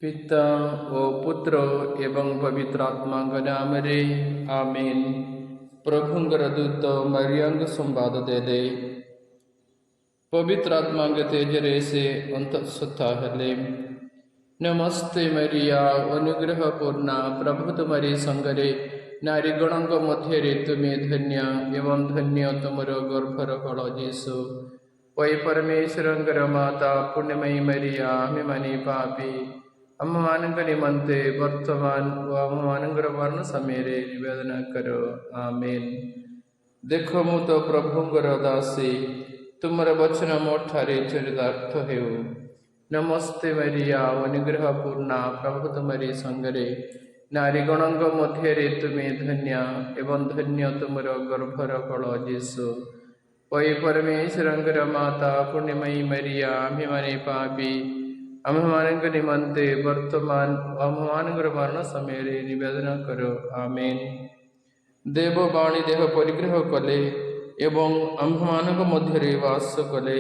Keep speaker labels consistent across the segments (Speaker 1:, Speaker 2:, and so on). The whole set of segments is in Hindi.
Speaker 1: पिता ओ पुत्र एवं पवित्र आत्मा नाम रे आमीन। प्रभुंगर दूत मरियंग संवाद दे दे पवित्र आत्मा तेज रे से अंतःसत्ता हले। नमस्ते मरिया अनुग्रह पूर्णा प्रभु तुम्हारी संगरे नारी गणों मध्य तुम्हें धन्य एवं धन्य तुमर गर्भर फल जीसु। वै परमेश्वर माता पुण्यमयी मरिया हमें मनी पापी अम्म मानक निमंते वर्तमान व अम्म मानकर वर्ण समेरे निवेदन करो आमीन। देखो मु तो प्रभुंकर दासी तुमर वचन मोठारे चरितार्थ हेउ। नमस्ते मरिया अनुग्रह पूर्णा प्रभु तुम्हारी संगरे नारी गणों मध्य तुम्हें धन्य एवं धन्य तुमर गर्भर फल जीसु। वै परमेश्वर माता पुण्यमयी मरिया हमें मने पापी आम्भमानंक निमंते वर्तमान आम्भमानंकर मरण समय निवेदन करो आमीन। देव वाणी देह परिग्रह कले एवं आम्भमानंक मध्य वास कले।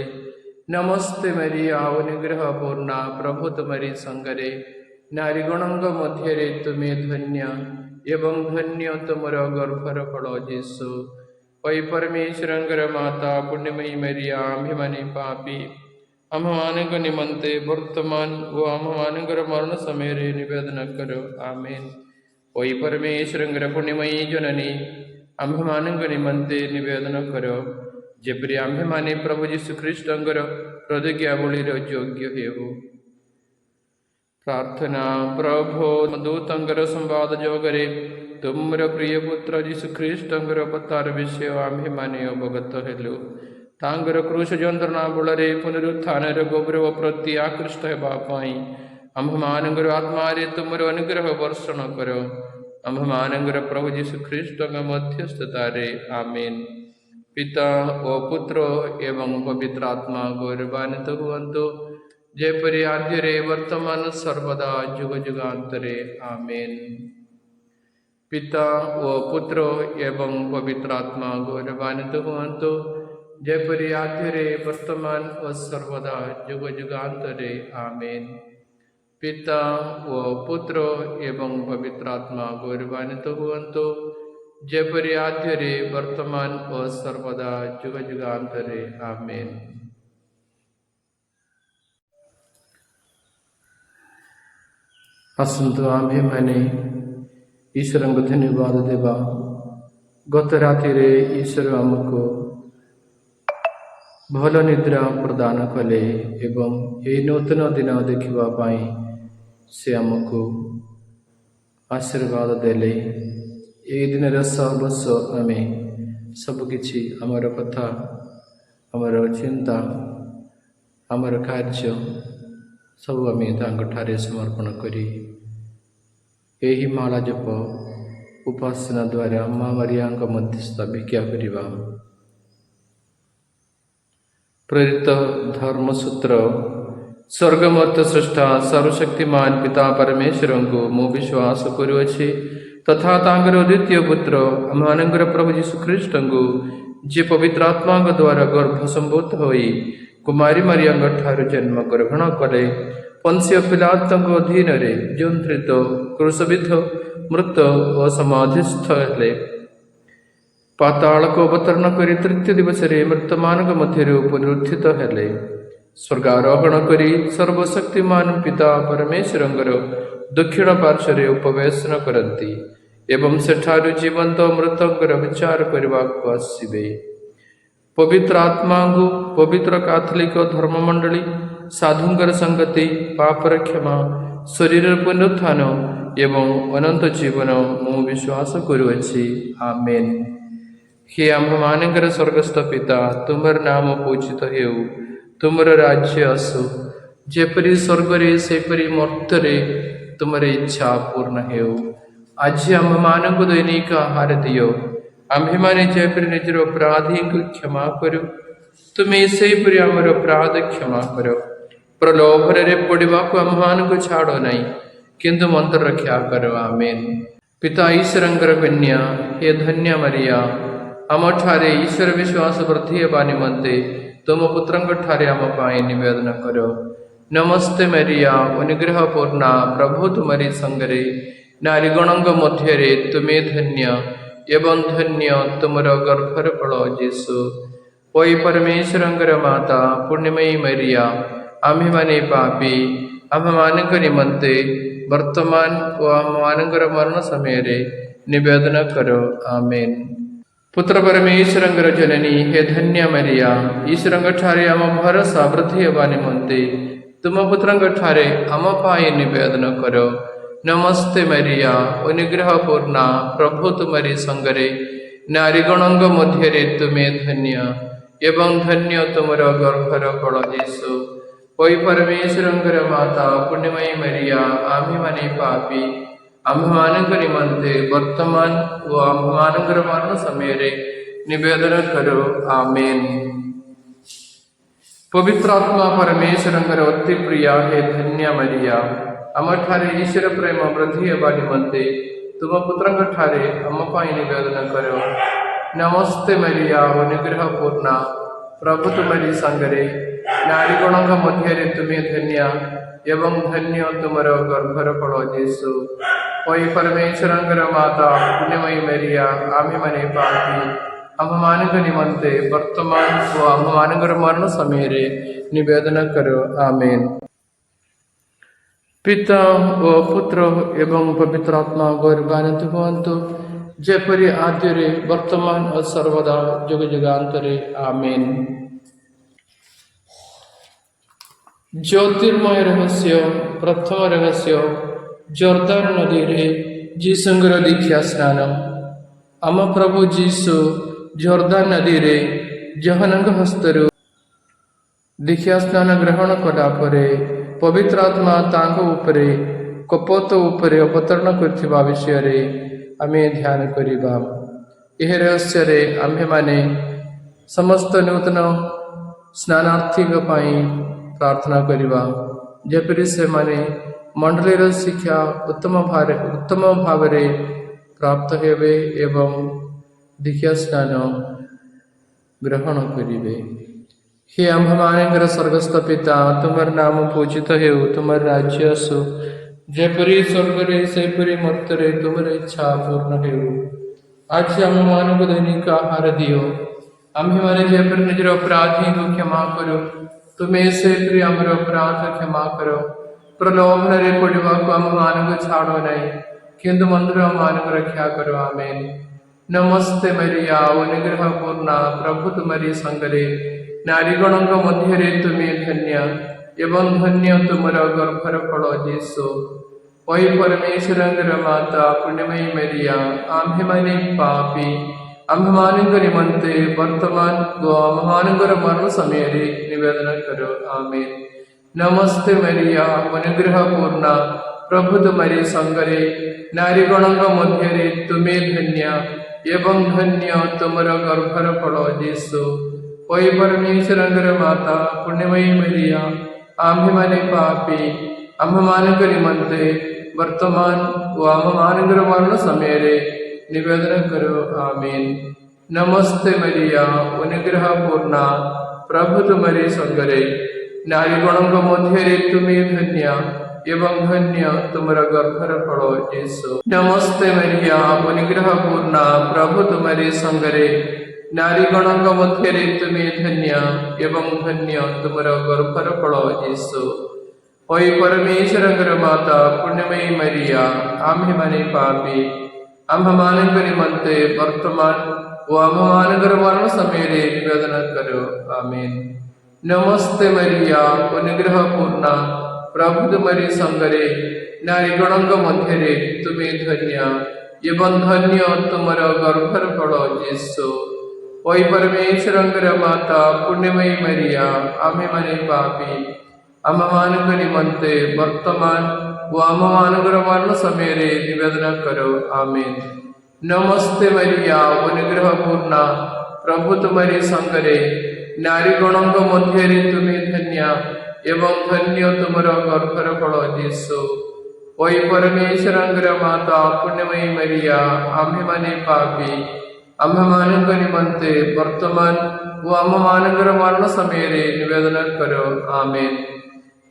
Speaker 1: नमस्ते मरिया अनुग्रह पूर्णा प्रभु तुम्हारी संगरे नारी गणों मध्य तुम्हें धन्य एवं धन्य तुमर गर्भर फल जीसु। वै परमेश्वर माता पुण्यमयी मरिया आम्भमाने पापी आम्भमानंक निमंते वर्तमान व आम्भमानंकर मरण समय निवेदन करो आमीन। वै परमेश्वर पुण्यमयी जननी आम्भमानंक निमंते निवेदन करो जेपरि आम्भेमाने प्रभु जीशु ख्रीष्टंकर प्रतिज्ञावलीर योग्य हेउ। प्रार्थना प्रभु दूतंकर संवाद जोगरे तुमर प्रिय पुत्र जीशु ख्रीष्टंकर पतार विषय आम्भेमाने अवगत हेलु। तांगर क्रूश जंत्रणा बलरे पुनरुत्थान गौरव प्रति आकृष्ट हेबापाई आम्भमानंकर आत्मारे तुमर अनुग्रह वर्षण करो। आम्भमानंकर प्रभु जीशु ख्रीष्ट मध्यस्थतारे आमीन। पिता ओ पुत्र एवं पवित्र आत्मा गौरवान्वित हुवन्तु जेपरि आद्यरे वर्तमान सर्वदा जुग जुगांतरे आमीन। पिता ओ पुत्र एवं पवित्र आत्मा गौरवान्वित हुवन्तु जेपरि आद्यरे वर्तमान व सर्वदा जुग जुगांतरे आमीन। पिता व पुत्र एवं पवित्र आत्मा गौरवान्वित हुवन्तु जेपरि आद्यरे वर्तमान व सर्वदा जुग जुगांतरे आमीन। आसंतु आम्भे माने ईश्वर को धन्यवाद देवा। गत राति ईश्वर आमको भल निद्रा प्रदान कले एवं यही नूतन दिन देखापी से आमको आशीर्वाद देले। यही दिन सर्वस्व आम सबकि आमर कथा आमर चिंता आमर कार्य सब आम ठारे समर्पण करी यही माला जप उपासना द्वारा माँ मरिया मध्यस्थ भिक्षा करवा। प्रेरित धर्मसूत्र स्वर्गमर्त्य सृष्टा सर्वशक्तिमान पिता परमेश्वर को मु विश्वास करुअछि तथा तांगर द्वितीय पुत्र आम्भमानंकर प्रभु जीशु ख्रीष्ट को जे पवित्र आत्मा द्वारा गर्भ संभूत होई कुमारी मरिया ठार जन्म ग्रहण कले। पंस्य पिलात अधीन जंत्रित क्रूशविद्ध मृत व समाधिस्थ हेले। पाताल को अवतरण कर तृतीय दिवस मृतमान मध्य पुनरुत्थित हेले। स्वर्गारोहण करी सर्वशक्तिमान पिता परमेश्वर दक्षिण पार्श्व उपवेशन करती एवं सेठारु जीवंत मृतंकर विचार करने को आसवे। पवित्र आत्मा को पवित्र कैथोलिक धर्ममंडली साधुंकर संगति पापर क्षमा शरीर पुनरुत्थान एवं अनंत जीवन मु विश्वास करुअछि आमेन। हे आम्भमानंकर स्वर्गस्थ पिता तुमर नाम पूजित हेउ तुमर राज्य आसु जेपरि स्वर्गरे सेपरि मर्त्य तुमर इच्छा पूर्ण हेउ। आज आम्भमानंकु दैनिक आहार दियो। आम्भेमाने जेपरि निजर अपराधी को क्षमा करू तुम्हें सेपरि आमर अपराध क्षमा करो। प्रलोभन पड़वा को आम्भमानंकु छाड़ो नहीं किंतु मंत्र रक्षा करो आमेन। पिता ईश्वर कन्या हे धन्य मरिया आम ठारे ईश्वर विश्वास वृद्धि हेबा निमंते तुम पुत्रंक ठारे आम पाई निवेदन करो। नमस्ते मरिया अनुग्रह पूर्णा प्रभु तुमरी संगरे नारीगणों मध्य तुम्हें धन्य एवं धन्य तुमर गर्भर फल जेसु। ओई परमेश्वर माता पुण्यमयी मरिया आम्हे माने पापी आम्भमानक निमंते वर्तमान व आम्भमानकर मरण समय निवेदन करो आमेन। पुत्र परमेश्वर जननी हे धन्य मरिया ईश्वर ठारे आम भरोसा वृद्धि हेबा निमंते तुम पुत्र ठारे आम पाई निवेदन करो। नमस्ते मरिया अनुग्रह पूर्णा प्रभु तुमरी संगरे नारीगणों मध्य तुम्हें धन्य एवं धन्य तुमर गर्भर फल जेसु। ओई परमेश्वर माता पुण्यमयी मरिया आम्हे माने पापी आम्भमानक निमंते वर्तमान व आम्भमानकर मरण समय निवेदन करो आमेन। पवित्र आत्मा परमेश्वर अति प्रिया हे धन्य मरिया आम ठारे ईश्वर प्रेम वृद्धि हेबा निमंते तुम पुत्र ठारे आम पाई निवेदन करो। नमस्ते मरिया अनुग्रह पूर्णा प्रभु तुमरी संगरे नारीगणों मध्य तुम्हें धन्य एवं धन्य तुमर गर्भर फल जेसु। ओई परमेश्वर माता पुण्यमयी मरिया आम्हे माने पापी आम्भमानक निमंते वर्तमान व आम्भमानकर मरण समय निवेदन करो आमेन। पिता व पुत्र एवं पवित्र आत्मा गौरवान्वित हुअन्तु जेपरि आद्यरे वर्तमान और सर्वदा जुग जुगान्तरे आमेन। ज्योतिर्मय रहस्य प्रथम रहस्य जोर्दान नदी रे जीसुंगर दीक्षा स्नान। आम प्रभु जीसु जोर्दान नदी रे जहनंग हस्तरु दीक्षा स्नान ग्रहण कला परे पवित्र आत्मा तांको उपरे कपत उपरे अवतरण करथिबा विषय रे आमे ध्यान करिबा। एह रहस्य रे आम्हे माने समस्त नूतन स्नानार्थी पाई प्रार्थना करिबा जेपरि से माने मंडलीर शिक्षा उत्तम भाव प्राप्त हेबे एवं दीक्षा स्नान ग्रहण करिबे। हे आम्भमानकर स्वर्गस्थ पिता तुमर नाम पूजित हेउ तुमर राज्य आसु जेपरि स्वर्गरे सेपरि मर्त्यरे तुमर इच्छा पूर्ण हेउ। आज आम्भमानक दैनिक आहार दियो आम्हे माने जेपरि निजर अपराधी को क्षमा करो तुम्हें सेपरि आमर अपराध क्षमा करो। प्रलोभन रे पड़वा को आम्भमानक छाड़ो नहीं किंतु मंदिर आम्भमानक रक्षा करो आमेन। नमस्ते मरिया अनुग्रह पूर्णा प्रभु तुमरी संगरे नारीगणों मध्य तुम्हें धन्य एवं धन्य तुमर गर्भर फल जेसु। ओई परमेश्वर माता पुण्यमयी मरिया आम्हे माने पापी आम्भमानक निमंते वर्तमान व आम्भमानकर मरण समय निवेदन करो आमेन। नमस्ते मरिया अनुग्रह पूर्णा प्रभु तुमरी संगरे नारीगणों मध्य तुम्हें धन्य एवं धन्य तुमर गर्भर फल जेसु। ओई परमेश्वर माता पुण्यमयी मरिया आम्हे माने पापी आम्भमानक निमंते वर्तमान व आम्भमानकर मरण समय निवेदन करो आमेन। नमस्ते मरिया अनुग्रह पूर्णा प्रभु तुमरी संगरे नारीगणों मध्य तुम्हें धन्य एवं धन्य तुमर गर्भर फल जेसु। नमस्ते मरिया अनुग्रह पूर्णा प्रभु तुमरी संगरे नारीगणों मध्य तुम्हें धन्य एवं धन्य तुमर गर्भर फल जेसु। ओई परमेश्वर माता पुण्यमयी मरिया आम्हे माने पापी आम्भमानक निमंते वर्तमान व आम्भमानकर मरण समय निवेदन करो आमेन। नमस्ते मरिया अनुग्रह पूर्णा प्रभु तुमरी संगरे नारीगणों मध्य तुम्हें धन्य एवं धन्य तुमर गर्भर फल जेसु। ओई परमेश्वर माता पुण्यमयी मरिया आम्हे माने पापी आम्भमानक निमंते वर्तमान व आम्भमानकर मरण समय निवेदन करो आमेन। नमस्ते मरिया अनुग्रह पूर्णा प्रभु तुमरी संगरे नारीगणों मध्य तुम्हें धन्य एवं धन्य तुमर गर्भर फल जेसु। ओई परमेश्वर माता पुण्यमयी मरिया आम्हे माने पापी आम्भमानक निमंते वर्तमान व आम्भमानकर मरण समय निवेदन करो आमेन।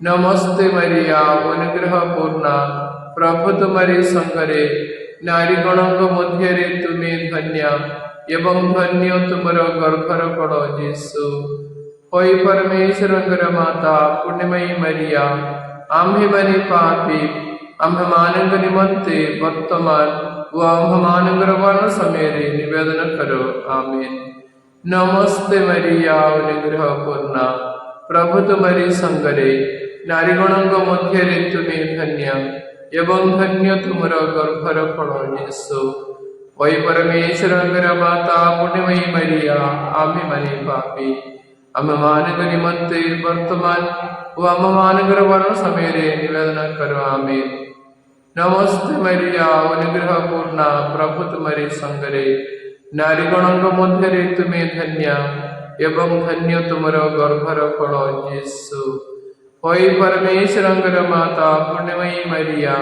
Speaker 1: नमस्ते मरिया अनुग्रह पूर्णा प्रभु तुम्हारी संगरे नारीगणों मध्य तुमे धन्य एवं धन्य तुमर गर्भर फल यीशु। होई परमेश्वर माता पुण्यमयी मरिया आम्हे बने पापी आम्भमानंग निमंते वर्तमान व आम्भमानंग वर्ण समेरे निवेदन करो आमीन। नमस्ते मरिया अनुग्रह पूर्णा प्रभु तुम्हारी संगरे नारीगणों मध्य तुमे धन्य एवं धन्य तुमर गर्भर फल यीशु। वही परमेश्वर माता पुण्यमयी मरिया आम्हे मने पापी आम्भमानंग निमंते वर्तमान व आम्भमानंग वर्ण समेरे निवेदन करो आमीन। नमस्ते मरिया अनुग्रह पूर्णा प्रभु तुम्हारी संगरे नारीगणों मध्य तुमे धन्य एवं धन्य तुमर गर्भर फल यीशु। होई परमेश्वर माता पुण्यमयी मरिया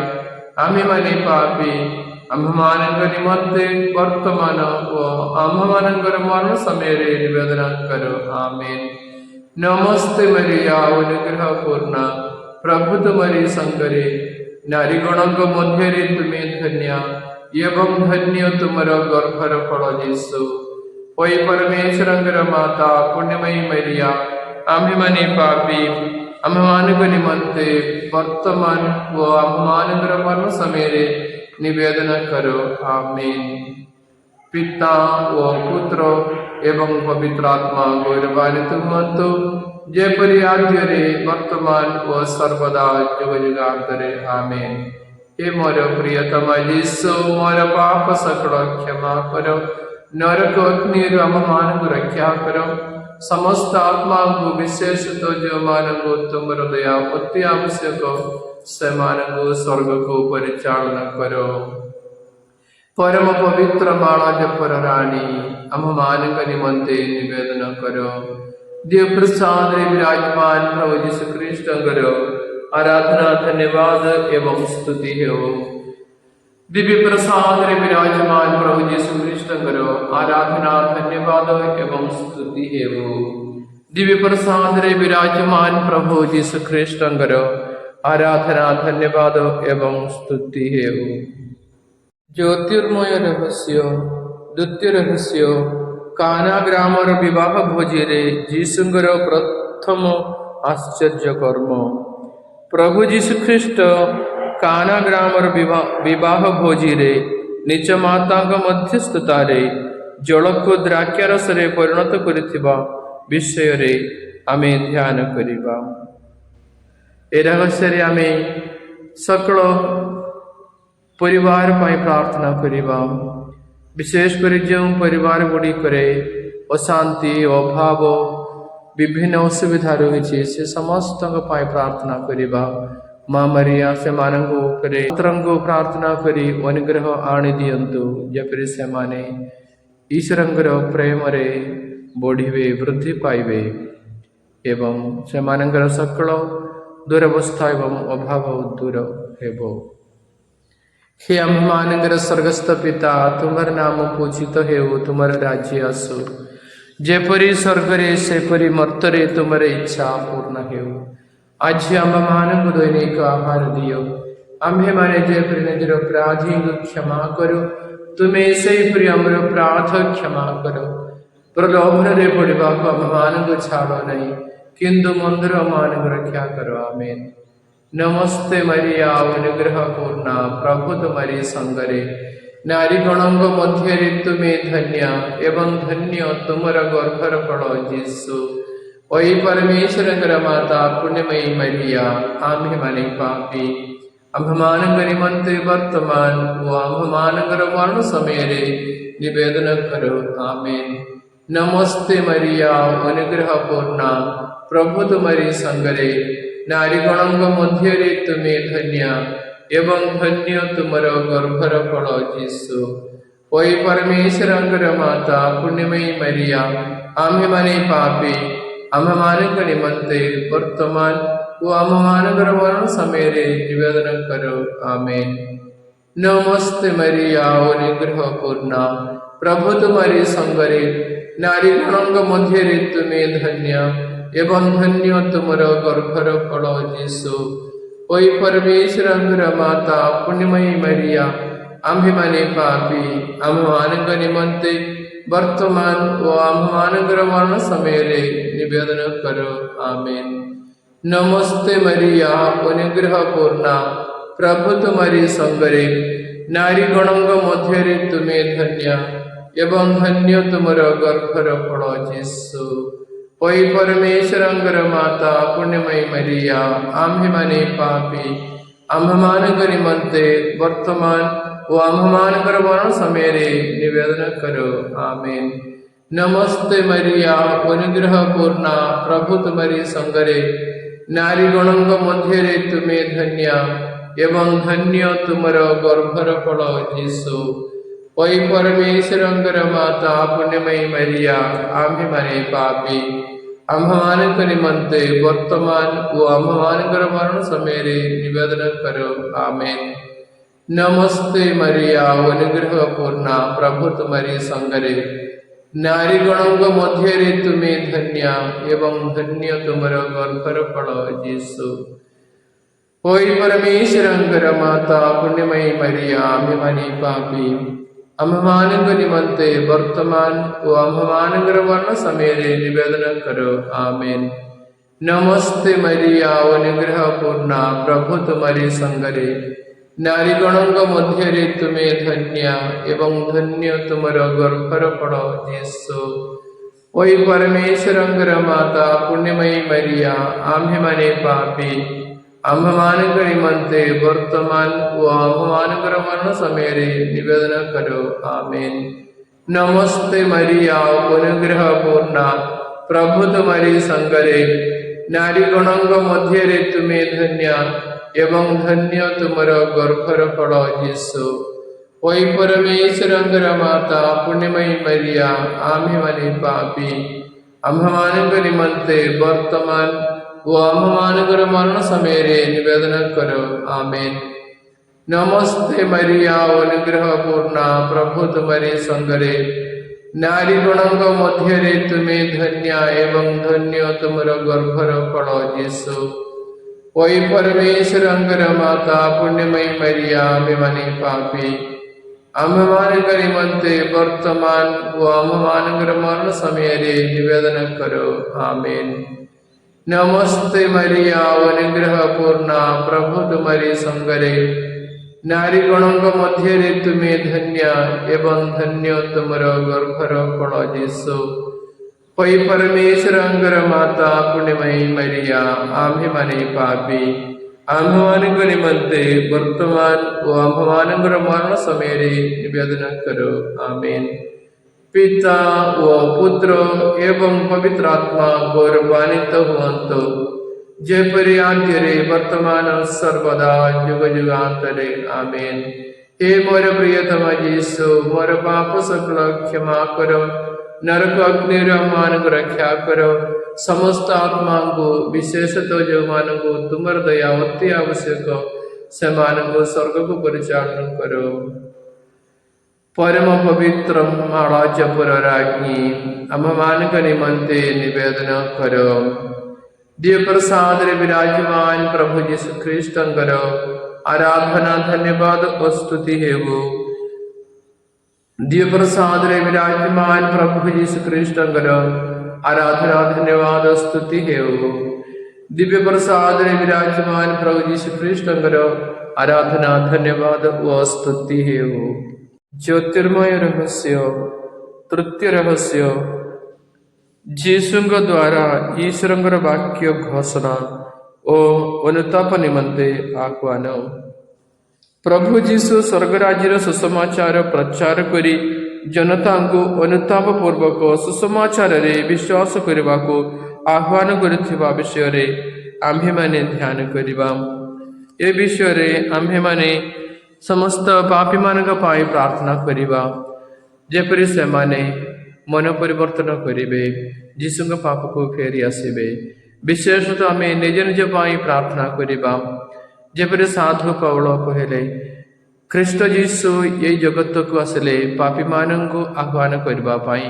Speaker 1: आम्हे मने पापी आम्भमानंग निमंते वर्तमान व आम्भमानंग मरण समेरे निवेदन करो आमीन। नमस्ते मरिया अनुग्रह पूर्णा प्रभु तुम्हारी संगरे नारीगणों मध्य तुमे धन्य एवं धन्य तुमर गर्भर फल यीशु। होई परमेश्वर माता पुण्यमयी मरिया आम्हे मने पापी आम्भमानंग निमंते वर्तमान व आम्भमानंग मरण समेरे निवेदन करो आमीन। पिता व पुत्र एवं पवित्र आत्मा गौरवान्वित हुअन्तु जेपरि आद्यरे वर्तमान व सर्वदा जुग जुगान्तरे आमीन। हे मोर प्रियतम यीशु मोर पाप सकल क्षमा करो नरक अग्नि आम्भमानंकु रक्षा करो समस्त आत्मा को विशेष तो जो मानव तुमर दया अति आवश्यक से मानव स्वर्ग को परिचालन करो। परम पवित्र माला जपर रानी आम्भमानंक निमंते निवेदन करो। दिव्य प्रसाद रे विराजमान प्रभु यीशु ख्रीष्ट करो आराधना धन्यवाद एवं स्तुति हो। दिव्य प्रसाद रे विराजमान प्रभु यीशु ख्रीष्ट करो आराधना धन्यवाद एवं स्तुति हो। दिव्य प्रसाद रे विराजमान प्रभु यीशु ख्रीष्ट करो आराधना धन्यवाद एवं स्तुति हो। ज्योतिर्मय रहस्य द्वितीय रहस्य काना ग्रामर विवाह भोजरे जीशुंगर प्रथम आश्चर्य कर्म। प्रभु जीशु ख्रीष्ट काना ग्रामर विवाह भोजरे निज माता मध्यस्थतारे जल को द्राक्षारस परिणत करिथिबा विषय रे आमे ध्यान करिबा। ए रहस्य आमे सकल परिवार पाई प्रार्थना करिबा। विशेष कर जो परिवार गुड़ी करे अशांति अभाव विभिन्न असुविधा रही से समस्त प्रार्थना करिबा। माँ मरिया से मानंगो करे तरंगो प्रार्थना करी अनुग्रह आनी दियंतु जपरि से माने ईश्वरंगर प्रेम रे बढ़िवे वृद्धि पाइबे एवं से मानंगर सकल दुरवस्था एवं अभाव दूर हेबो। हे आम्भमानंगर स्वर्गस्थ पिता तुम्हार नाम पूजित हेउ तुम्हार राज्य आसु जेपरि स्वर्गरे सेपरि मर्तरे तुम्हार इच्छा पूर्ण हेउ। आज आम्भमानंकु दैनिक आहार दियो आम्भे माने जेपरि निजर अपराधी क्षमा करो तुमे सेहिपरि आमर अपराध क्षमा करो। प्रलोभन रे पड़िबाकु आम्भमानंकु छाड़ो नहीं किंतु मंदर मानंकु रक्षा करो आमीन। नमस्ते मरिया अनुग्रह पूर्णा प्रभु तुम्हारी संगरे नारीगणों मध्य तुमे धन्य एवं धन्य तुमर गर्भर फल यीशु। वही परमेश्वर माता पुण्यमयी मरिया आम्हे मने पापी आम्भमानंक निमंते वर्तमान व आम्भमानंक मरण समेरे निवेदन करो आमीन। नमस्ते मरिया अनुग्रह पूर्णा प्रभु तुम्हारी संगरे नारीगणों मध्य तुमे धन्य एवं धन्य तुमर गर्भर फल यीशु। वही परमेश्वर माता पुण्यमयी मरिया आम्हे मने पापी आम्भमानंक निमंते वर्तमान व आम्भमानंक मरण समेरे निवेदन करो आमीन। नमस्ते मरिया अनुग्रह पूर्णा प्रभु तुम्हारी संगरे नारीगणों मध्य तुमे धन्य ଏବଂ ଧନ୍ୟ ତୁମର ଗର୍ଭର ଫଳ ଯୀଶୁ। ଓଇ ପରମେଶ୍ୱରଙ୍କର ମାତା ପୁଣ୍ୟମୟୀ ମରିୟା, ଆମ୍ଭେମାନେ ପାପୀ ଆମ୍ଭମାନଙ୍କ ନିମନ୍ତେ ବର୍ତ୍ତମାନ ଓ ଆମ୍ଭମାନଙ୍କର ମରଣ ସମୟରେ ନିବେଦନ କର। ଆମେନ୍। ନମସ୍ତେ ମରିୟା, ଅନୁଗ୍ରହ ପୂର୍ଣ୍ଣା, ପ୍ରଭୁ ତୁମରି ସଙ୍ଗରେ, ନାରୀଗଣଙ୍କ ମଧ୍ୟରେ ତୁମେ ଧନ୍ୟ ଏବଂ ଧନ୍ୟ ତୁମର ଗର୍ଭର ଫଳ ଯୀଶୁ। ଓଇ ପରମେଶ୍ୱରଙ୍କର ମାତା ପୁଣ୍ୟମୟୀ ମରିୟା, ଆମ୍ଭେମାନେ ପାପୀ ଆମ୍ଭମାନଙ୍କ ନିମନ୍ତେ ବର୍ତ୍ତମାନ ଓ ଆମ୍ଭମାନଙ୍କର ମରଣ ସମୟରେ ନିବେଦନ କର। ଆମେନ୍। ନମସ୍ତେ ମରିୟା, ଅନୁଗ୍ରହ ପୂର୍ଣ୍ଣା, ପ୍ରଭୁ ତୁମରି ସଙ୍ଗରେ, ନାରୀଗଣଙ୍କ ମଧ୍ୟରେ ତୁମେ ଧନ୍ୟ ଏବଂ ଧନ୍ୟ ତୁମର ଗର୍ଭର ଫଳ ଯୀଶୁ। ଓଇ ପରମେଶ୍ୱରଙ୍କର ମାତା ପୁଣ୍ୟମୟୀ ମରିୟା, ଆମ୍ଭେମାନେ ପାପୀ ଆମ୍ଭମାନଙ୍କ ନିମନ୍ତେ ବର୍ତ୍ତମାନ ଓ ଆମ୍ଭମାନଙ୍କର ମରଣ ସମୟରେ ନିବେଦନ କର। ଆମେନ୍। ନମସ୍ତେ ମରିୟା, ଅନୁଗ୍ରହ ପୂର୍ଣ୍ଣା, ପ୍ରଭୁ ତୁମରି ସଙ୍ଗରେ, ନାରୀଗଣଙ୍କ ମଧ୍ୟରେ ତୁମେ ଧନ୍ୟ ଏବଂ ଧନ୍ୟ ତୁମର ଗର୍ଭର ଫଳ ଯୀଶୁ। ଓଇ ପରମେଶ୍ୱରଙ୍କର ମାତା ପୁଣ୍ୟମୟୀ ମରିୟା, ଆମ୍ଭେମାନେ ପାପୀ ଆମ୍ଭମାନଙ୍କ ନିମନ୍ତେ ବର୍ତ୍ତମାନ ଓ ଆମ୍ଭମାନଙ୍କର ମରଣ ସମୟରେ ନିବେଦନ କର। ଆମେନ୍। ନମସ୍ତେ ମରିୟା, ଅନୁଗ୍ରହ ପୂର୍ଣ୍ଣା, ପ୍ରଭୁ ତୁମରି ସଙ୍ଗରେ, ନାରୀଗଣଙ୍କ ମଧ୍ୟରେ ତୁମେ ଧନ୍ୟ ଏବଂ ଧନ୍ୟ ତୁମର ଗର୍ଭର ଫଳ ଯୀଶୁ। ଓଇ ପରମେଶ୍ୱରଙ୍କର ମାତା ପୁଣ୍ୟମୟୀ ମରିୟା, ଆମ୍ଭେମାନେ ପାପୀ ଆମ୍ଭମାନଙ୍କ ନିମନ୍ତେ ବର୍ତ୍ତମାନ ଓ ଆମ୍ଭମାନଙ୍କର ମରଣ ସମୟରେ ନିବେଦନ କର। ଆମେନ୍। ନମସ୍ତେ ମରିୟା, ଅନୁଗ୍ରହ ପୂର୍ଣ୍ଣା, ପ୍ରଭୁ ତୁମରି ସଙ୍ଗରେ, ନାରୀଗଣଙ୍କ ମଧ୍ୟରେ ତୁମେ ଧନ୍ୟ ଏବଂ ଧନ୍ୟ ତୁମର ଗର୍ଭର ଫଳ ଯୀଶୁ। ଓଇ ପରମେଶ୍ୱରଙ୍କର ମାତା ପୁଣ୍ୟମୟୀ ମରିୟା, ଆମ୍ଭେମାନେ ପାପୀ ଆମ୍ଭମାନଙ୍କ ନିମନ୍ତେ ବର୍ତ୍ତମାନ ଓ ଆମ୍ଭମାନଙ୍କର ମରଣ ସମୟରେ ନିବେଦନ କର। ଆମେନ୍। ନମସ୍ତେ ମରିୟା, ଅନୁଗ୍ରହ ପୂର୍ଣ୍ଣା, ପ୍ରଭୁ ତୁମରି ସଙ୍ଗରେ, ନାରୀଗଣଙ୍କ ମଧ୍ୟରେ ତୁମେ ଧନ୍ୟ ଏବଂ ଧନ୍ୟ ତୁମର ଗର୍ଭର ଫଳ ଯୀଶୁ। ଓଇ ପରମେଶ୍ୱରଙ୍କର ମାତା ପୁଣ୍ୟମୟୀ ମରିୟା, ଆମ୍ଭେମାନେ ପାପୀ ଆମ୍ଭମାନଙ୍କ ନିମନ୍ତେ ବର୍ତ୍ତମାନ ଓ ଆମ୍ଭମାନଙ୍କର ମରଣ ସମୟରେ ନିବେଦନ କର। ଆମେନ୍। ନମସ୍ତେ ମରିୟା, ଅନୁଗ୍ରହ ପୂର୍ଣ୍ଣା, ପ୍ରଭୁ ତୁମରି ସଙ୍ଗରେ, ନାରୀଗଣଙ୍କ ମଧ୍ୟରେ ତୁମେ ଧନ୍ୟ ଏବଂ ଧନ୍ୟ ତୁମର ଗର୍ଭର ଫଳ ଯୀଶୁ। ଓଇ ପରମେଶ୍ୱରଙ୍କର ମାତା ପୁଣ୍ୟମୟୀ ମରିୟା, ଆମ୍ଭେମାନେ ପାପୀ ଆମ୍ଭମାନଙ୍କ ନିମନ୍ତେ ବର୍ତ୍ତମାନ ଓ ଆମ୍ଭମାନଙ୍କର ମରଣ ସମୟରେ ନିବେଦନ କର। ଆମେନ୍। ପିତା ଓ ପୁତ୍ର ଏବଂ ପବିତ୍ର ଆତ୍ମା ଗୌରବାନ୍ୱିତ ହୁଅନ୍ତୁ, ଯେପରି ଆଦ୍ୟରେ ବର୍ତ୍ତମାନ ସର୍ବଦା ଯୁଗ ଯୁଗାନ୍ତରେ। ଆମେନ୍। ହେ ମୋର ପ୍ରିୟତମ ଯୀଶୁ, ମୋର ପାପ ସକଳ କ୍ଷମା କର, ନରକ ଅଗ୍ନିରୁ ଆମମାନଙ୍କୁ ରକ୍ଷା କର, ସମସ୍ତ ଆତ୍ମାଙ୍କୁ ବିଶେଷତଃ ଯେଉଁମାନଙ୍କୁ ତୁମର ଦୟା ଅତି ଆବଶ୍ୟକ ସେମାନଙ୍କୁ ସ୍ୱର୍ଗକୁ ପରିଚାଳନା କର। ପରମ ପବିତ୍ର ମାଳା ଜପର ରାଜ୍ഞୀ, ଆମମାନଙ୍କ ନିମନ୍ତେ ନିବେଦନ କର। ଦିବ୍ୟ ପ୍ରସାଦରେ ବିରାଜମାନ ପ୍ରଭୁ ଯୀଶୁ ଖ୍ରୀଷ୍ଟଙ୍କର ଆରାଧନା, ଧନ୍ୟବାଦ ଓ ସ୍ତୁତି ହେଉ। ଦିବ୍ୟ ପ୍ରସାଦରେ ବିରାଜମାନ ପ୍ରଭୁ ଯୀଶୁ ଖ୍ରୀଷ୍ଟଙ୍କର ଆରାଧନା, ଧନ୍ୟବାଦ ଓ ସ୍ତୁତି ହେଉ। ଦିବ୍ୟ ପ୍ରସାଦରେ ବିରାଜମାନ ପ୍ରଭୁ ଯୀଶୁ ଖ୍ରୀଷ୍ଟଙ୍କର ଆରାଧନା, ଧନ୍ୟବାଦ ଓ ସ୍ତୁତି ହେଉ। ଜ୍ୟୋତିର୍ମୟ ରହସ୍ୟ, ତୃତୀୟ ରହସ୍ୟ, ଯୀଶୁଙ୍କ ଦ୍ୱାରା ଈଶ୍ୱରଙ୍କର ବାକ୍ୟ ଘୋଷଣା ଓ ଅନୁତାପ ନିମନ୍ତେ ଆହ୍ୱାନ। ପ୍ରଭୁ ଯୀଶୁ ସ୍ୱର୍ଗରାଜ୍ୟର ସୁସମାଚାର ପ୍ରଚାର କରି ଜନତାଙ୍କୁ ଅନୁତାପ ପୂର୍ବକ ସୁସମାଚାରରେ ବିଶ୍ୱାସ କରିବାକୁ ଆହ୍ୱାନ କରୁଥିବା ବିଷୟରେ ଆମ୍ଭେମାନେ ଧ୍ୟାନ କରିବା। ଏ ବିଷୟରେ ଆମ୍ଭେମାନେ ସମସ୍ତ ପାପୀମାନଙ୍କ ପାଇଁ ପ୍ରାର୍ଥନା କରିବା, ଯେପରି ସେମାନେ ମନ ପରିବର୍ତ୍ତନ କରିବେ, ଯୀଶୁଙ୍କ ପାଖକୁ ଫେରି ଆସିବେ। ବିଶେଷତଃ ଆମେ ନିଜ ନିଜ ପାଇଁ ପ୍ରାର୍ଥନା କରିବା, ଯେପରି ସାଧୁ ପାଉଳ କହିଲେ, ଖ୍ରୀଷ୍ଟ ଯୀଶୁ ଏହି ଜଗତକୁ ଆସିଲେ ପାପୀମାନଙ୍କୁ ଆହ୍ୱାନ କରିବା ପାଇଁ।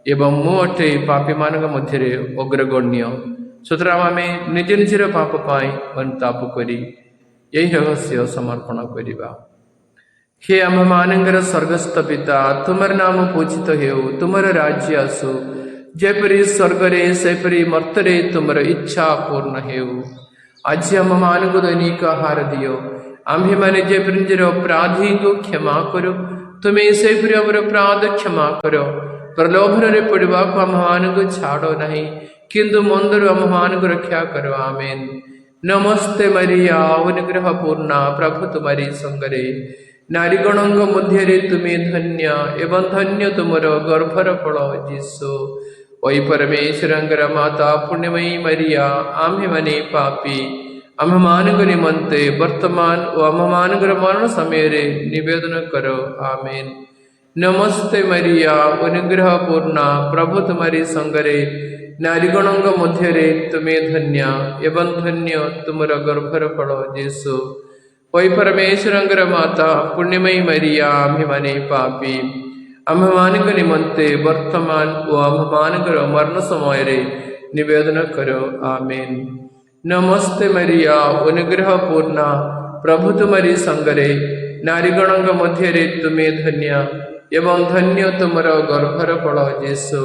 Speaker 1: ଏବଂ ମୁଁ ଅଟେ ପାପୀମାନଙ୍କ ମଧ୍ୟରେ ଅଗ୍ରଗଣ୍ୟ। ସୁତରାଂ ଆମେ ନିଜ ନିଜର ପାପ ପାଇଁ ଅନୁତାପ କରି ଏହି ରହସ୍ୟ ସମର୍ପଣ କରିବା। हे आम्भମାନଙ୍କର ସ୍ୱର୍ଗସ୍ଥ ପିତା, ତୁମର ନାମ ପୂଜିତ ହେଉ, ତୁମର ରାଜ୍ୟ ଆସୁ, ଯେପରି ସ୍ୱର୍ଗରେ ସେପରି ମର୍ତ୍ତ୍ୟରେ ତୁମର ଇଚ୍ଛା ପୂର୍ଣ୍ଣ ହେଉ। ଆଜି ଆମମାନଙ୍କୁ ଦୈନିକ ଆହାର ଦିଅ। ଆମ୍ଭେମାନେ ଯେପରି ନିଜର ଅପରାଧୀଙ୍କୁ କ୍ଷମା କରୁ, ତୁମେ ସେପରି ଆମର ଅପରାଧ କ୍ଷମା କର। ପ୍ରଲୋଭନରେ ପଡ଼ିବାକୁ ଆମମାନଙ୍କୁ ଛାଡ଼ ନାହିଁ, କିନ୍ତୁ ମନ୍ଦରୁ ଆମମାନଙ୍କୁ ରକ୍ଷା କର। ଆମେନ୍। ନମସ୍ତେ ମରିୟା, ଅନୁଗ୍ରହ ପୂର୍ଣ୍ଣା, ପ୍ରଭୁ ତୁମରି ସଙ୍ଗରେ, ନାରୀଗଣଙ୍କ ମଧ୍ୟରେ ତୁମେ ଧନ୍ୟ ଏବଂ ଧନ୍ୟ ତୁମର ଗର୍ଭର ଫଳ ଯୀଶୁ। ଓଇ ପରମେଶ୍ୱରଙ୍କର ମାତା ପୁଣ୍ୟମୟୀ ମରିୟା, ଆମ୍ଭେମାନେ ପାପୀ ଆମ୍ଭମାନଙ୍କ ନିମନ୍ତେ ବର୍ତ୍ତମାନ ଓ ଆମ୍ଭମାନଙ୍କର ମରଣ ସମୟରେ ନିବେଦନ କର। ଆମେନ୍। ନମସ୍ତେ ମରିୟା, ଅନୁଗ୍ରହ ପୂର୍ଣ୍ଣା, ପ୍ରଭୁ ତୁମରି ସଙ୍ଗରେ, ନାରୀଗଣଙ୍କ ମଧ୍ୟରେ ତୁମେ ଧନ୍ୟ ଏବଂ ଧନ୍ୟ ତୁମର ଗର୍ଭର ଫଳ ଯୀଶୁ। ଓଇ ପରମେଶ୍ୱରଙ୍କର ମାତା ପୁଣ୍ୟମୟୀ ମରିୟା, ଆମ୍ଭେମାନେ ପାପୀ ଆମ୍ଭମାନଙ୍କ ନିମନ୍ତେ ବର୍ତ୍ତମାନ ଓ ଆମ୍ଭମାନଙ୍କର ମରଣ ସମୟରେ ନିବେଦନ କର। ଆମେନ୍। ନମସ୍ତେ ମରିୟା, ଅନୁଗ୍ରହ ପୂର୍ଣ୍ଣା, ପ୍ରଭୁ ତୁମରି ସଙ୍ଗରେ, ନାରୀଗଣଙ୍କ ମଧ୍ୟରେ ତୁମେ ଧନ୍ୟ ଏବଂ ଧନ୍ୟ ତୁମର ଗର୍ଭର ଫଳ ଯୀଶୁ।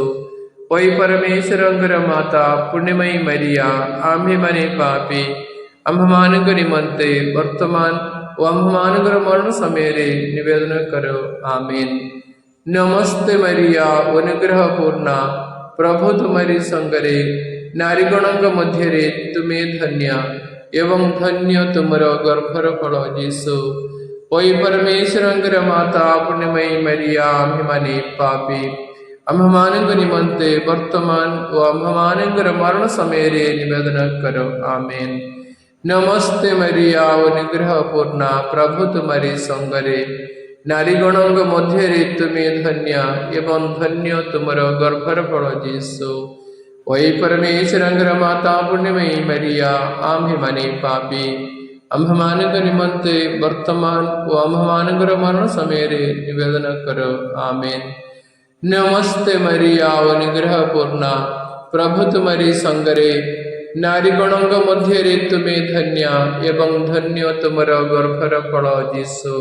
Speaker 1: ଓଇ ପରମେଶ୍ୱରଙ୍କର ମାତା ପୁଣ୍ୟମୟୀ ମରିୟା, ଆମ୍ଭେମାନେ ପାପୀ ଆମ୍ଭମାନଙ୍କ ନିମନ୍ତେ ବର୍ତ୍ତମାନ ଓ ଆମ୍ଭମାନଙ୍କର ମରଣ ସମୟରେ ନିବେଦନ କର। ଆମେନ୍। ନମସ୍ତେ ମରିୟା, ଅନୁଗ୍ରହ ପୂର୍ଣ୍ଣା, ପ୍ରଭୁ ତୁମରି ସଙ୍ଗରେ, ନାରୀଗଣଙ୍କ ମଧ୍ୟରେ ତୁମେ ଧନ୍ୟ ଏବଂ ଧନ୍ୟ ତୁମର ଗର୍ଭର ଫଳ ଯୀଶୁ। ଓଇ ପରମେଶ୍ୱରଙ୍କର ମାତା ପୁଣ୍ୟମୟୀ ମରିୟା, ଆମ୍ଭେମାନେ ପାପୀ ଆମ୍ଭମାନଙ୍କ ନିମନ୍ତେ ବର୍ତ୍ତମାନ ଓ ଆମ୍ଭମାନଙ୍କର ମରଣ ସମୟରେ ନିବେଦନ କର। ଆମେନ୍। ନମସ୍ତେ ମରିୟା, ଅନୁଗ୍ରହ ପୂର୍ଣ୍ଣା, ପ୍ରଭୁ ତୁମରି ସଙ୍ଗରେ, ନାରୀଗଣଙ୍କ ମଧ୍ୟରେ ତୁମେ ଧନ୍ୟ ଏବଂ ଧନ୍ୟ ତୁମର ଗର୍ଭର ଫଳ ଯୀଶୁ। ଓଇ ପରମେଶ୍ୱରଙ୍କର ମାତା ପୁଣ୍ୟମୟୀ ମରିୟା, ଆମ୍ଭେମାନେ ପାପୀ ଆମ୍ଭମାନଙ୍କ ନିମନ୍ତେ ବର୍ତ୍ତମାନ ଓ ଆମ୍ଭମାନଙ୍କର ମରଣ ସମୟରେ ନିବେଦନ କର। ଆମେନ୍। ନମସ୍ତେ ମରିୟା, ଅନୁଗ୍ରହ ପୂର୍ଣ୍ଣା, ପ୍ରଭୁ ତୁମରି ସଙ୍ଗରେ, ନାରୀଗଣଙ୍କ ମଧ୍ୟରେ ତୁମେ ଧନ୍ୟ ଏବଂ ଧନ୍ୟ ତୁମର ଗର୍ଭର ଫଳ ଯୀଶୁ।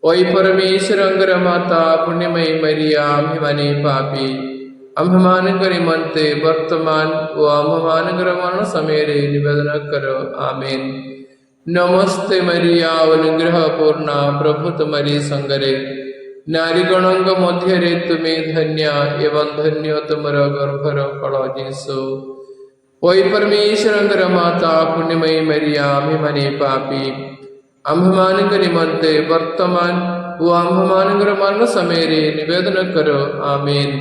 Speaker 1: ଓଇ ପରମେଶ୍ୱରଙ୍କର ମାତା ପୁଣ୍ୟମୟୀ ମରିୟା, ଆମ୍ଭେମାନେ ପାପୀ ଆମ୍ଭମାନଙ୍କ ନିମନ୍ତେ ବର୍ତ୍ତମାନ ଓ ଆମ୍ଭମାନଙ୍କର ମରଣ ସମୟରେ ନିବେଦନ କର। ଆମେନ୍। ନମସ୍ତେ ମରିୟା, ଅନୁଗ୍ରହ ପୂର୍ଣ୍ଣା, ପ୍ରଭୁ ତୁମରି ସଙ୍ଗରେ, ନାରୀଗଣଙ୍କ ମଧ୍ୟରେ ତୁମେ ଧନ୍ୟ ଏବଂ ଧନ୍ୟ ତୁମର ଗର୍ଭର ଫଳ ଯୀଶୁ। ଓଇ ପରମେଶ୍ୱରଙ୍କର ମାତା ପୁଣ୍ୟମୟୀ ମରିୟା, ଆମ୍ଭେମାନେ ପାପୀ ଆମ୍ଭମାନଙ୍କ ନିମନ୍ତେ ବର୍ତ୍ତମାନ ଓ ଆମ୍ଭମାନଙ୍କର ମରଣ ସମୟରେ ନିବେଦନ କର। ଆମେନ୍।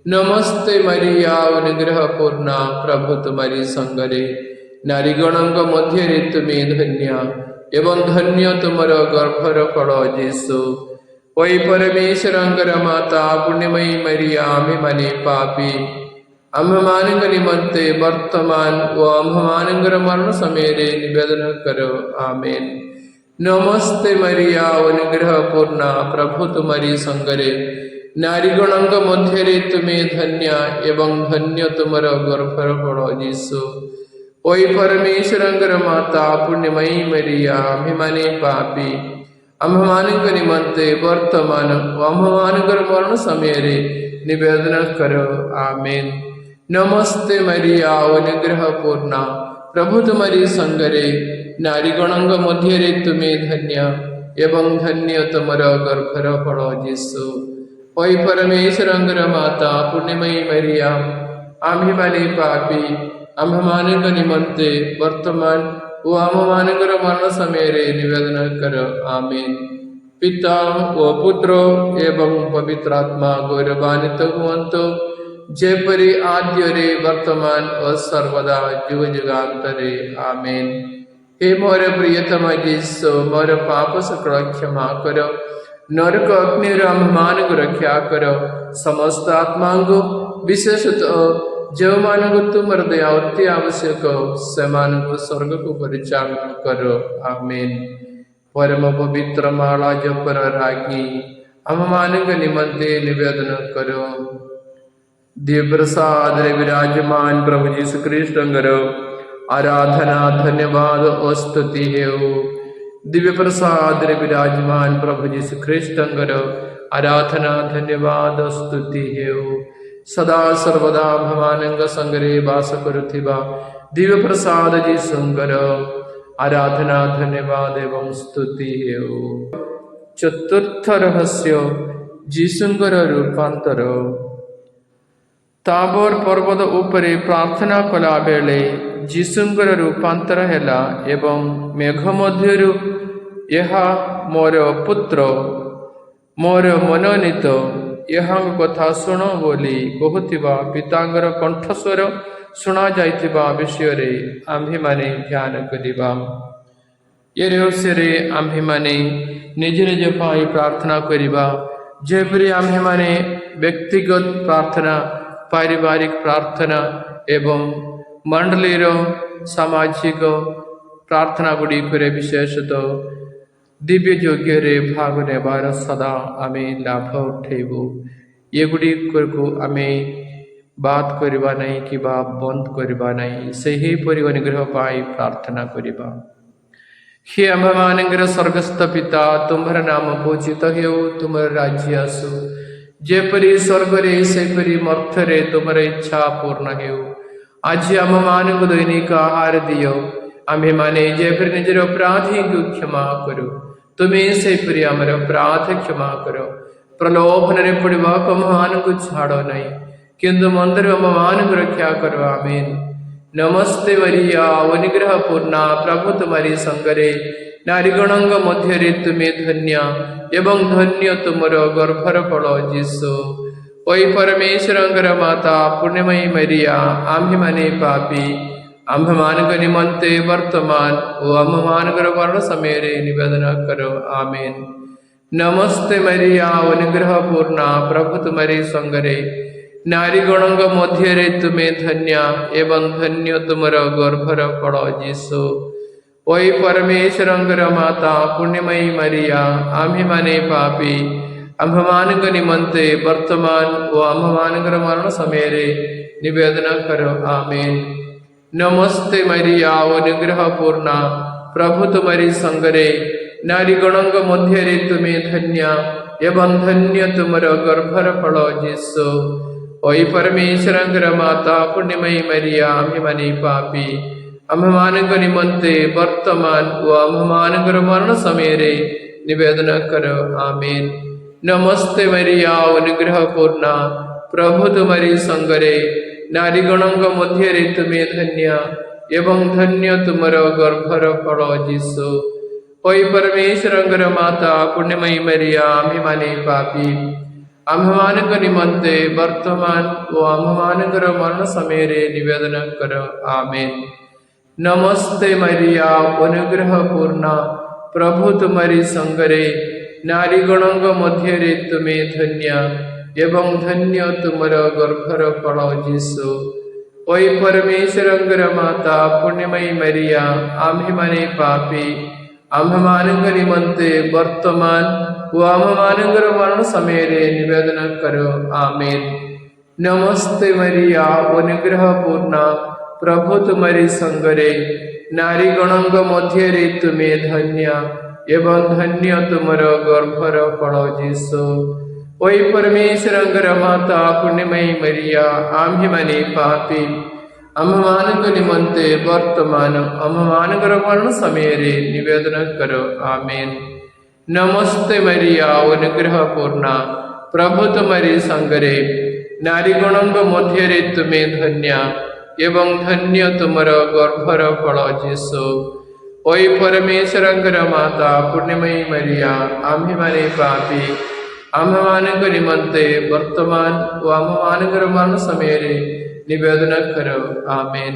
Speaker 1: ନମସ୍ତେ ମରିୟା, ଅନୁଗ୍ରହ ପୂର୍ଣ୍ଣା, ପ୍ରଭୁ ତୁମରି ସଙ୍ଗରେ, ନାରୀଗଣଙ୍କ ମଧ୍ୟରେ ତୁମେ ଧନ୍ୟ ଏବଂ ଧନ୍ୟ ତୁମର ଗର୍ଭର ଫଳ ଯୀଶୁ। ଓଇ ପରମେଶ୍ୱରଙ୍କର ମାତା ପୁଣ୍ୟମୟୀ ମରିୟା, ଆମ୍ଭେମାନେ ପାପୀ ଆମ୍ଭମାନଙ୍କ ନିମନ୍ତେ ବର୍ତ୍ତମାନ ଓ ଆମ୍ଭମାନଙ୍କର ମରଣ ସମୟରେ ନିବେଦନ କର। ଆମେନ୍। ନମସ୍ତେ ମରିୟା, ଅନୁଗ୍ରହ ପୂର୍ଣ୍ଣା, ପ୍ରଭୁ ତୁମରି ସଙ୍ଗରେ, ନାରୀଗଣଙ୍କ ମଧ୍ୟରେ ତୁମେ ଧନ୍ୟ ଏବଂ ଧନ୍ୟ ତୁମର ଗର୍ଭର ଫଳ ଯୀଶୁ। ଓଇ ପରମେଶ୍ୱରଙ୍କର ମାତା ପୁଣ୍ୟମୟୀ ମରିୟା, ଆମ୍ଭେମାନେ ପାପୀ ଆମ୍ଭମାନଙ୍କ ନିମନ୍ତେ ବର୍ତ୍ତମାନ ଓ ଆମ୍ଭମାନଙ୍କର ମରଣ ସମୟରେ ନିବେଦନ କର। ଆମେନ୍। ନମସ୍ତେ ମରିୟା, ଅନୁଗ୍ରହ ପୂର୍ଣ୍ଣା, ପ୍ରଭୁ ତୁମରି ସଙ୍ଗରେ, ନାରୀଗଣଙ୍କ ମଧ୍ୟରେ ତୁମେ ଧନ୍ୟ ଏବଂ ଧନ୍ୟ ତୁମର ଗର୍ଭର ଫଳ ଯୀଶୁ। ଓଇ ପରମେଶ୍ୱରଙ୍କର ମାତା ପୁଣ୍ୟମୟୀ ମରିୟା, ଆମ୍ଭେମାନେ ପାପୀ ଆମ୍ଭମାନଙ୍କ ନିମନ୍ତେ ବର୍ତ୍ତମାନ ଓ ଆମ୍ଭମାନଙ୍କର ମରଣ ସମୟରେ ନିବେଦନ କର। ଆମେନ୍। ପିତା ଓ ପୁତ୍ର ଏବଂ ପବିତ୍ର ଆତ୍ମା ଗୌରବାନ୍ୱିତ ହୁଅନ୍ତୁ, ଯେପରି ଆଦ୍ୟରେ ବର୍ତ୍ତମାନ ଓ ସର୍ବଦା ଯୁଗ ଯୁଗାନ୍ତରେ। ଆମେନ୍। ହେ ମୋର ପ୍ରିୟତମ ଯୀଶୁ, ମୋର ପାପ ସକଳ କ୍ଷମା କର, ନରକ ଅଗ୍ନିରୁ ଆମ୍ଭମାନଙ୍କୁ ରକ୍ଷା କର, ସମସ୍ତ ଆତ୍ମାଙ୍କୁ ବିଶେଷତଃ ଯେଉଁମାନଙ୍କୁ ତୁମର ଦୟା ଅତି ଆବଶ୍ୟକ ସେମାନଙ୍କୁ ସ୍ୱର୍ଗକୁ ପରିଚାଳନା କର। ଆମେନ୍। ପରମ ପବିତ୍ର ମାଳା ଜପର ରାଗି ଆମମାନଙ୍କ ନିମନ୍ତେ ନିବେଦନ କର। दिव्यप्रसाद रे विराजमान प्रभु जीसु ख्रीष्टंकर आराधना धन्यवाद और स्तुति है। दिव्य प्रसाद रे विराजमान प्रभु जीसु ख्रीष्टंकर आराधना धन्यवाद और स्तुति है। सदा सर्वदा भवानंग संगरे वास करुथिबा दिव्य प्रसाद जीसुंकर आराधना धन्यवाद एवं स्तुति है। चतुर्थ रहस्य जीसुंकर रूपांतर। ताबोर पर्वत उपरे प्रार्थना कला बेले जीसुंकर रूपांतर हैला एवं मेघ मध्यरु यहा मोर पुत्र मोर मनोनीत यहाँ कथा शुण बोली कहूथिबा पितांगर कंठस्वर शुणा जाइथिबा विषय रे आम्भे माने ध्यान करिबा। ये रहस्य रे आम्भे माने निज निज पाई प्रार्थना करिबा। जेपरि आम्भे माने व्यक्तिगत प्रार्थना पारिवारिक प्रार्थना एवं मंडलीर सामाजिक प्रार्थना गुड़िक विशेषतः दिव्य यज्ञ रे भाग नेबार सदा आमे लाभ उठेबू। ये गुड़िक को आमे बात करबा नहीं कि बंद करबा नहीं सही परि अनुग्रह पाई प्रार्थना करबा। हे आम्भमानंकर स्वर्गस्थ पिता तुम्हारा नाम पूजित हो तुम्हारा राज्य आसु जेपरि स्वर्ग रे सेपरि मर्त्य रे तुम्हारा इच्छा पूर्ण हो। आज आम मान दैनिक आहार दियो आम्भे माने जेपरि निजर अपराधी को क्षमा करो तुम्हें सेपरि आमर अपराध क्षमा करो। प्रलोभन रे पड़वा मान को छाड़ो नहीं किंतु मंदिर मान को रक्षा करो। आमीन। नमस्ते मरिया अनुग्रह पूर्णा प्रभु तुम्हारी संगरे नारीगणंग मध्य रे तुम्हें धन्य एवं धन्य तुमर गर्भर फल जीसु। ओई परमेश्वरंकर माता पुण्यमयी मरिया आम्भे माने पापी आम्भमानक निमंते वर्तमान ओ आम्भमानकर वर्ण समय रे निवेदन करो। आमीन। नमस्ते मरिया अनुग्रह पूर्णा प्रभु तुम्हारी संगरे नारीगणंग मध्य रे तुम्हें धन्य एवं धन्य तुमर गर्भर फल जीसु। ओई परमेश्वरंकर माता पुण्यमयी मरिया आम्भे माने पापी आम्भमानक निमंते वर्तमान ओ आम्भमानकर मरण समय रे निवेदन करो। आमीन। नमस्ते मरिया अनुग्रह पूर्णा प्रभु तुम्हारी संगरे नारीगणंग मध्य रे तुम्हें धन्य एवं धन्य तुमर गर्भर फल जीसु। ओई परमेश्वरंकर माता पुण्यमयी मरिया आम्भे माने पापी आम्भमानक निमंते वर्तमान ओ आम्भमानकर मरण समय रे निवेदन करो। आमीन। नमस्ते मरिया अनुग्रह पूर्णा प्रभु तुम्हारी संगरे नारीगणंग मध्य रे तुम्हें धन्य एवं धन्य तुमर गर्भर फल जीसु। ओई परमेश्वरंकर माता पुण्यमयी मरिया आम्भे माने पापी आम्भमानक निमंते वर्तमान ओ आम्भमानकर मरण समय रे निवेदन करो। आमीन। नमस्ते मरिया अनुग्रह पूर्णा प्रभु तुम्हारी संगरे नारीगणंग मध्य रे तुम्हें धन्य एवं धन्य तुमर गर्भर फल जीसु। ओई परमेश्वरंकर माता पुण्यमयी मरिया आम्भे माने पापी आम्भमानक निमंते वर्तमान ओ आम्भमानकर मरण समय रे निवेदन करो। आमीन। नमस्ते मरिया अनुग्रह पूर्णा प्रभु तुम्हारी संगरे नारीगणंग मध्य रे तुम्हें धन्य एवं धन्य तुमर गर्भर फल जीसु। ओई परमेश्वरंकर माता पुण्यमयी मरिया आम्भे माने पापी आम्भमानक निमंते वर्तमान आम्भमानकर मरण समय रे निवेदन करो। आमीन। नमस्ते मरिया अनुग्रह पूर्णा प्रभु तुम्हारी संगरे नारीगणंग मध्य रे तुम्हें धन्य एवं धन्य तुमर गर्भर फल जीसु। ओई परमेश्वरंकर माता पुण्यमयी मरिया आम्भे माने पापी आम्भमानक निमंते वर्तमान ओ आम्भमानकर मरण समय रे निवेदन करो। आमीन।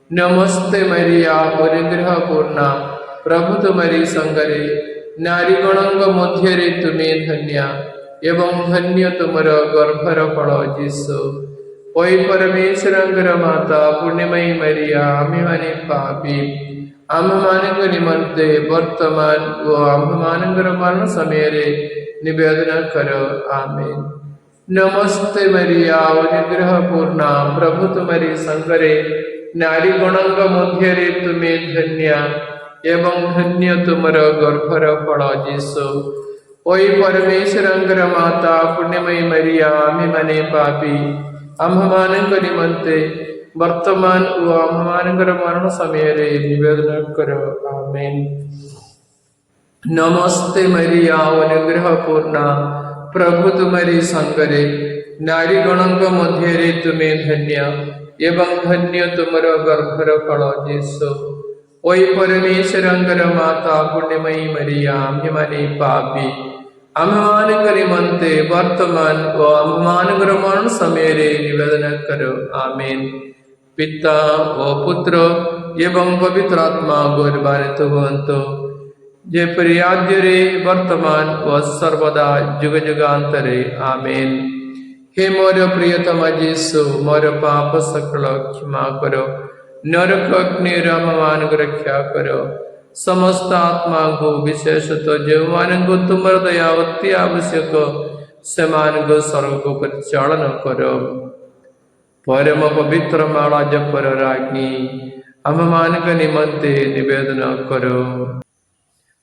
Speaker 1: नमस्ते मरिया अनुग्रह पूर्णा प्रभु तुम्हारी संगरे नारीगणंग मध्य रे तुम्हें धन्य एवं धन्य तुमर गर्भर फल जीसु। ओई परमेश्वरंकर माता पुण्यमयी मरिया आम्भे माने पापी आम्भमानक निमंते वर्तमान ओ आम्भमानकर मरण समय रे निवेदन करो। आमीन। नमस्ते मरिया अनुग्रह पूर्णा प्रभु तुम्हारी संगरे नारी गणंग मध्य तुम्हें धन्य एवं धन्य तुमर गर्भर फल जीसु। ओई परमेश्वरंगर माता पुण्यमयी मरिया आम्हे माने पापी आम्भमानंक निमंते वर्तमान व आम्भमानंकर मरण समय रे निवेदन करो आमेन। नमस्ते मरिया अनुग्रह पूर्णा प्रभु तुम्हारी संगरे नारी गणंक मध्य तुम्हें धन्य एवं धन्य तुमर गर्भर फल जीसु। ओई परमेश्वरंगर माता पुण्यमयी मरिया आम्हे माने पापी आम्भमानंक निमंते वर्तमान व आम्भमानंकर मरण समय रे निवेदन करो आमेन। पिता व पुत्र एवं पवित्र आत्मा गौरवान्वित हुवन्तु जेपरि आद्यरे वर्तमान व सर्वदा जुग जुगांतरे आमेन। हे मोर प्रियतम यीशु मोर पाप सकल क्षमा करो नरक अग्नि आम्भमानंक रक्षा करो समस्त आत्मा को विशेषतः जो मानंको तुमर दया अति आवश्यक सेमानंको स्वर्ग को परिचालन करो। परम पवित्र माला जपर रागी आम्भमानंक निमंते निवेदन करो।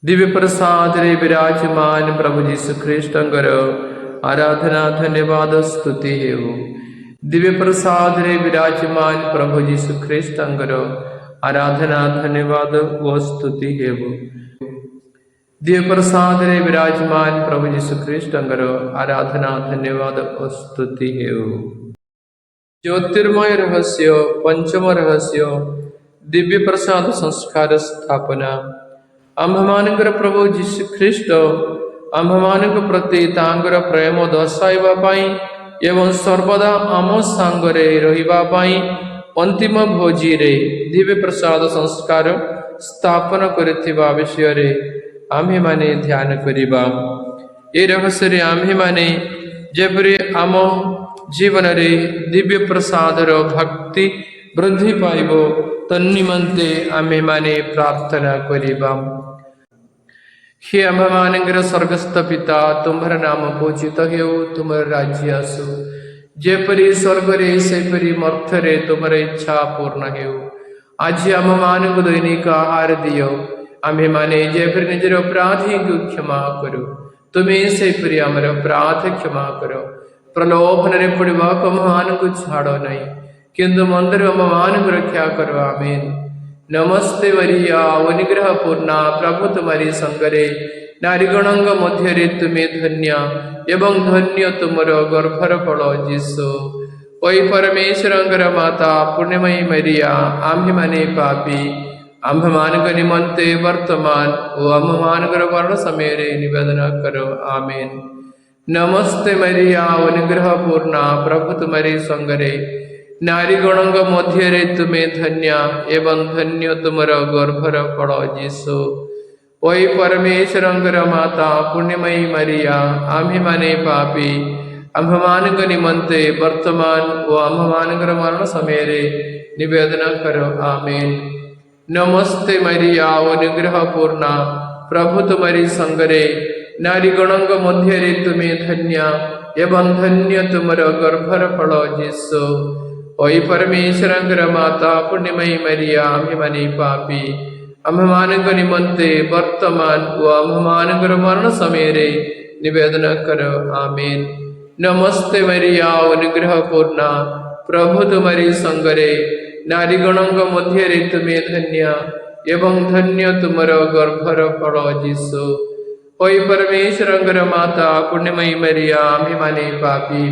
Speaker 1: दिव्य प्रसाद रे विराजमान प्रभु यीशु ख्रीष्टंकर आराधना धन्यवाद स्तुति हेउ। दिव्य प्रसाद रे विराजमान प्रभु यीशु ख्रीष्टंकर आराधना धन्यवाद व स्तुति हेउ। दिव्य प्रसाद रे विराजमान प्रभु यीशु ख्रीष्टंकर आराधना धन्यवाद व स्तुति हेउ। ज्योतिर्मय रहस्य पंचम रहस्य दिव्य प्रसाद संस्कार स्थापना। आम्भमानंकर प्रभु यीशु ख्रीष्ट आम्भमानंक प्रति तांकर प्रेम दर्शाइबा पाई एवं सर्वदा आम सांगरे रहिबा पाई अंतिम भोजी रे दिव्य प्रसाद संस्कार स्थापन करिथिबा विषय रे आम्हे माने ध्यान करिबा। ए रहस्य रे आम्हे माने जेपरि आम जीवन रे दिव्य प्रसाद रो भक्ति वृद्धि पाइबो तन्निमंते आम्हे माने प्रार्थना करिबा। हे आम्भमानंकर स्वर्गस्थ पिता तुम्हार नाम पूजित हेउ तुमर राज्य आसु जेपरि स्वर्ग रे सेपरि मर्त्य रे तुमर इच्छा पूर्ण हेउ। आज आम्भमानंक दैनिक आहार दियो आम्हे माने जेपरि निजर अपराधी को क्षमा करो तुम्हें सेपरि आमर अपराध क्षमा करो। प्रलोभन रे पड़िबाक आम्भमानंक छाड़ो नहीं किंतु मंदिर आम्भमानंक रक्षा करो आमीन। नमस्ते मरिया अनुग्रह पूर्णा प्रभु तुम्हारी संगरे नारी गणंग मध्य तुम्हें धन्य एवं धन्य तुमर गर्भर फल जीसु। ओई परमेश्वरंकर माता पुण्यमयी मरिया आम्हे माने पापी आम्भमानंक निमंते वर्तमान व आम्भमानंकर मरण समय रे निवेदन करो आमीन। नमस्ते मरिया अनुग्रह पूर्णा प्रभु तुम्हारी संगरे नारी गणंग मध्य तुम्हें धन्य एवं धन्य तुमर गर्भर फल जीसु। ओई परमेश्वरंकर माता पुण्यमयी मरिया आम्हे माने पापी आम्भमानंक निमंते वर्तमान व आम्भमानंकर मरण समय रे निवेदन करो आमीन। नमस्ते मरिया अनुग्रह पूर्णा प्रभु तुम्हारी संगरे नारी गणंग मध्य तुम्हें धन्य एवं धन्य तुमर गर्भर फल जीसु। ओई परमेश्वरंकर माता पुण्यमयी मरिया आम्हे माने पापी आम्भमानंक निमंते वर्तमान व आम्भमानंकर मरण समय रे निवेदन करो आमीन। नमस्ते मरिया अनुग्रह पूर्णा प्रभु तुम्हारी संगरे नारी गणंग मध्य तुम्हें धन्य एवं धन्य तुमर गर्भर फल जीसु। ओई परमेश्वरंकर माता पुण्यमयी मरिया आम्हे माने पापी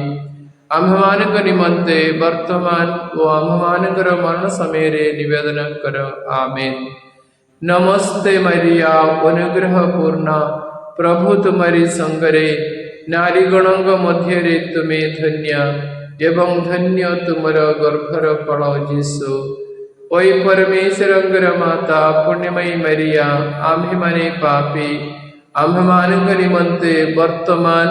Speaker 1: आम्भमानंक निमंते वर्तमान व आम्भमानंकर मरण समय रे निवेदन करो आमीन। नमस्ते मरिया अनुग्रह पूर्णा प्रभु तुम्हारी संगरे नारी गणंग मध्य तुम्हें धन्य एवं धन्य तुमर गर्भर फल जीसु। ओई परमेश्वरंकर माता पुण्यमयी मरिया आम्हे माने पापी आम्भमानंक निमंते वर्तमान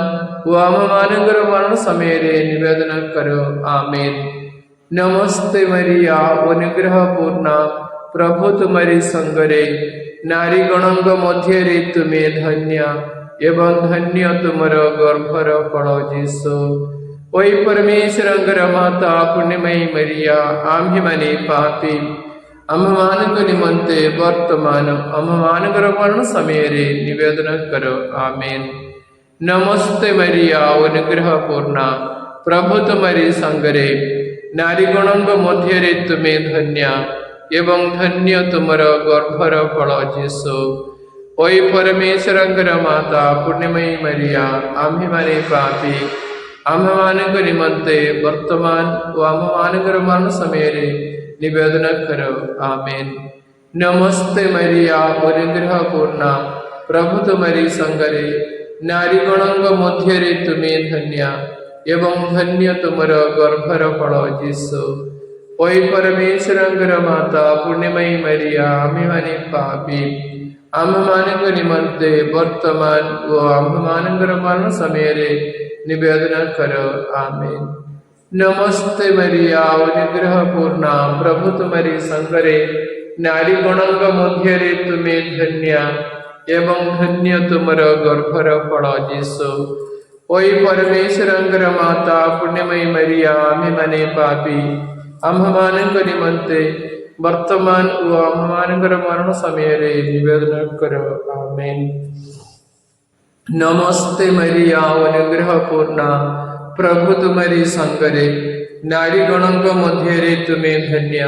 Speaker 1: व आम्भमानंकर मरण समय रे निवेदन करो आमीन। नमस्ते मरिया अनुग्रह पूर्णा प्रभु तुम्हारी संगरे नारी गणंग मध्य तुम्हें धन्य एवं धन्य तुमर गर्भर फल जीसु। ओई परमेश्वरंकर माता पुण्यमयी मरिया आम्हिमने पापी अम्हमानक निमंते वर्तमान अम्हमानकर मरण समये निवेदन करो आमेन। नमस्ते मरिया अनुग्रह पूर्णा प्रभु तुम्हारी संगरे नारीगणों मध्य तुमे धन्या एवं धन्य तुमर गर्भर फल जीशु। ओई परमेश्वरंकर माता पुण्यमयी मरिया आम्हिमने पापी आम्हमानक निमंते वर्तमान व आम्हमानकर मरण समये निवेदन करो आमेन। नमस्ते मरिया अनुग्रह पूर्णा प्रभु तुम्हारी संगरे नारीगणों मध्य तुमे धन्या एवं धन्य तुमर गर्भर फल जीशु। ओई परमेश्वरंकर माता पुण्यमयी मरिया आम्हिमने पापी आम्हमानक निमंते वर्तमान व आम्हमानकर मरण समये निवेदन करो आमेन। नमस्ते मरिया अनुग्रह पूर्णा प्रभु तुम्हारी संगरे नारीगणों मध्य तुमे धन्या एवं धन्य तुमर गर्भर फल जीशु। ओई परमेश्वरंकर माता पुण्यमयी मरिया आम्हिमने पापी आम्हमानक निमंते वर्तमान व आम्हमानकर मरण समये निवेदन करो आमेन। नमस्ते मरिया अनुग्रह पूर्णा प्रभु तुम्हारी संगरे नारीगणों मध्य तुमे धन्या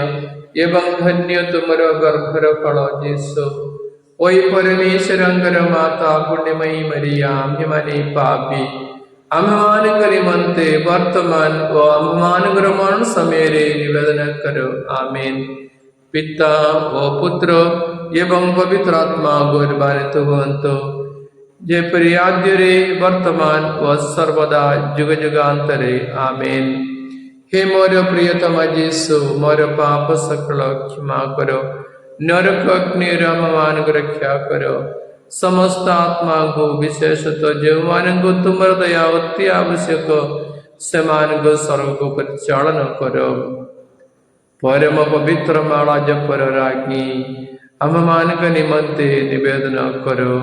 Speaker 1: एवं धन्य तुमर गर्भर फल जीशु। ओई परमेश्वरंकर माता पुण्यमयी मरिया आम्हिमने पापी आम्हमानक निमंते वर्तमान व आम्हमानकर मरण समये निवेदन करो आमेन। पिता व पुत्र एवं पवित्र आत्मा गौरवान्वित हुवन्तु जे पर्याद्यरे वर्तमान व सर्वदा जुग जुगांतरे आमेन। हे मोर प्रियतम जीशु मोर पाप सकल क्षमा करो नरक अग्नि आम्हमानक रक्षा करो समस्त आत्मा को विशेषतः जो मानक तुमर दया अति आवश्यक सेमानक स्वर्ग परिचालन करो। परम पवित्र माला जपर रागी आम्हमानक निमंते निवेदन करो।